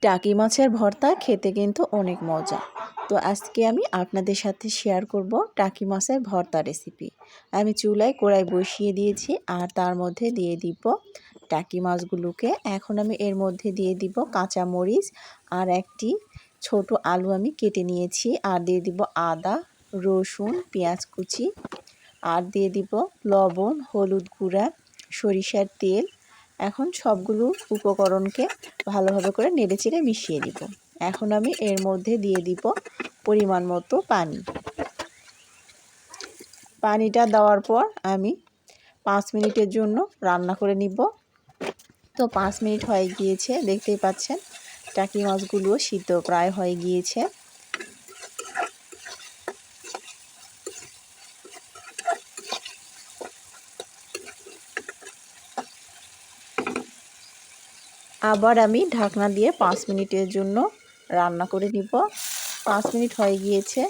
টাকি মাছের ভর্তা খেতে কিন্তু অনেক মজা। তো আজকে আমি আপনাদের সাথে শেয়ার করব টাকি মাছের ভর্তা রেসিপি। আমি চুলায় কড়াই বসিয়ে দিয়েছি আর তার মধ্যে দিয়ে দিব টাকি মাছগুলোকে। এখন আমি এর মধ্যে দিয়ে দিব কাঁচা মরিচ আর একটি ছোট আলু আমি কেটে নিয়েছি, আর দিয়ে দিব আদা, রসুন, পেঁয়াজ কুচি, আর দিয়ে দিব লবণ, হলুদ গুঁড়া, সরিষার তেল। এখন সবগুলো উপকরণকে ভালোভাবে করে নেড়েচেড়ে মিশিয়ে দিব। এখন আমি এর মধ্যে দিয়ে দিব পরিমাণ মতো পানি। পানিটা দেওয়ার পর আমি 5 মিনিটের জন্য রান্না করে নিব। তো 5 মিনিট হয়ে গিয়েছে, দেখতেই পাচ্ছেন টাকি মাছগুলো সিদ্ধ প্রায় হয়ে গিয়েছে। আবার আমি ঢাকনা দিয়ে 5 মিনিটের জন্য রান্না করে নিব। 5 মিনিট হয়ে গিয়েছে।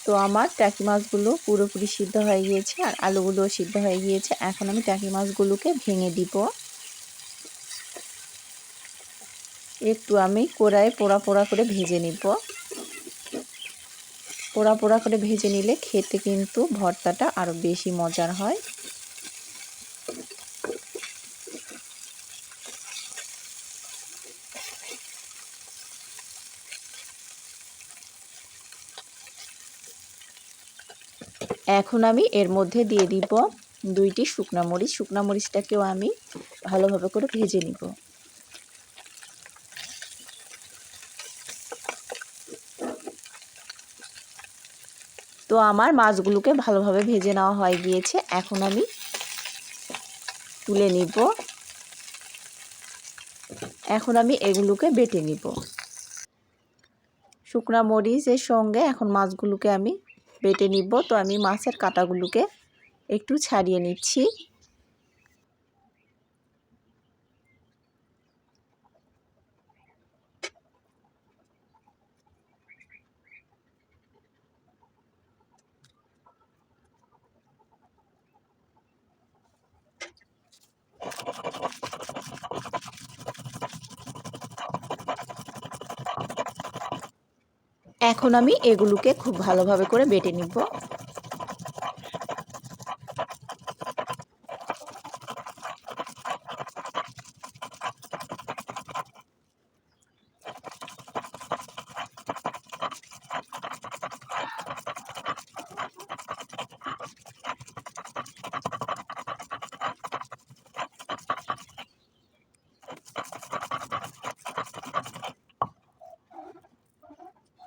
তো আমার টাকি মাছগুলো পুরোপুরি সিদ্ধ হয়ে গিয়েছে আর আলুগুলোও সিদ্ধ হয়ে গিয়েছে। এখন আমি টাকি মাছগুলোকে ভেঙে দিব। একটু আমি কড়াইয়ে পোড়া পোড়া করে ভেজে নিব। পোড়া পোড়া করে ভেজে নিলে খেতে কিন্তু ভর্তাটা আরও বেশি মজার হয়। এখন আমি এর মধ্যে দিয়ে দিব 2টি শুকনা মরিচ। শুকনা মরিচটাকেও আমি ভালোভাবে করে ভেজে নিব। তো আমার মাছগুলোকে ভালোভাবে ভেজে নেওয়া হয়ে গিয়েছে। এখন আমি তুলে নিব। এখন আমি এগুলোকে বেটে নিব। শুকনা মরিচের সঙ্গে এখন মাছগুলোকে আমি বেটে নিব। তো আমি মাছের কাঁটাগুলোকে একটু ছাড়িয়ে নিচ্ছি। এখন আমি এগুলোকে খুব ভালোভাবে করে বেটে নিব।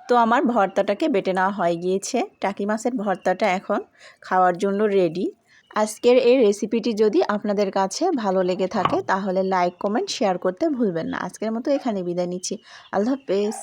তো আমার ভর্তাটাকে বেটে নেওয়া হয়ে গিয়েছে। টাকি মাছের ভর্তাটা এখন খাওয়ার জন্য রেডি। আজকের এই রেসিপিটি যদি আপনাদের কাছে ভালো লেগে থাকে তাহলে লাইক, কমেন্ট, শেয়ার করতে ভুলবেন না। আজকের মতো এখানে বিদায় নিচ্ছি। আল্লাহ হাফেজ।